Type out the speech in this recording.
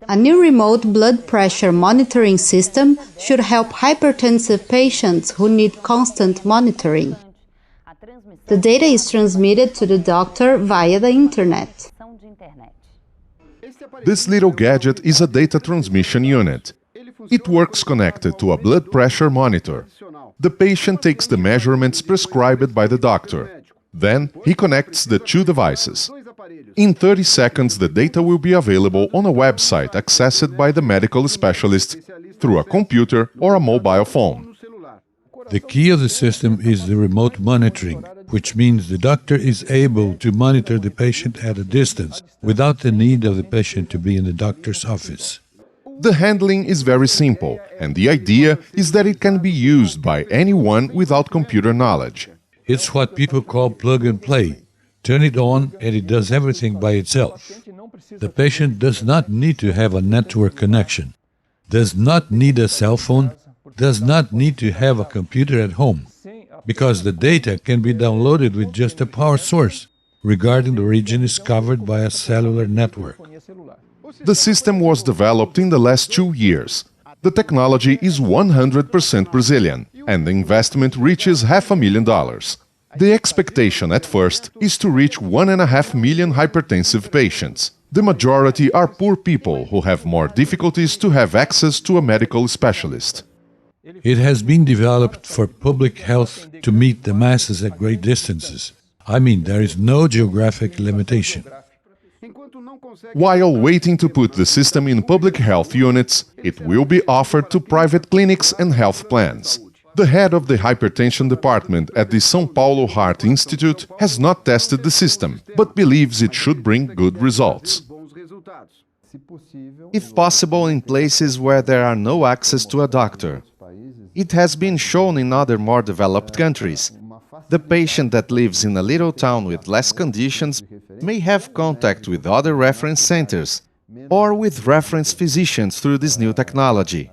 A new remote blood pressure monitoring system should help hypertensive patients who need constant monitoring. The data is transmitted to the doctor via the internet. This little gadget is a data transmission unit. It works connected to a blood pressure monitor. The patient takes the measurements prescribed by the doctor. Then he connects the two devices. In 30 seconds, the data will be available on a website accessed by the medical specialist through a computer or a mobile phone. The key of the system is the remote monitoring, which means the doctor is able to monitor the patient at a distance without the need of the patient to be in the doctor's office. The handling is very simple, and the idea is that it can be used by anyone without computer knowledge. It's what people call plug and play. Turn it on and it does everything by itself. The patient does not need to have a network connection, does not need a cell phone, does not need to have a computer at home, because the data can be downloaded with just a power source, regarding the region is covered by a cellular network. The system was developed in the last 2 years. The technology is 100% Brazilian, and the investment reaches $500,000. The expectation at first is to reach 1.5 million hypertensive patients. The majority are poor people who have more difficulties to have access to a medical specialist. It has been developed for public health to meet the masses at great distances. I mean, there is no geographic limitation. While waiting to put the system in public health units, it will be offered to private clinics and health plans. The head of the hypertension department at the São Paulo Heart Institute has not tested the system, but believes it should bring good results. If possible, in places where there are no access to a doctor. It has been shown in other more developed countries. The patient that lives in a little town with less conditions may have contact with other reference centers or with reference physicians through this new technology.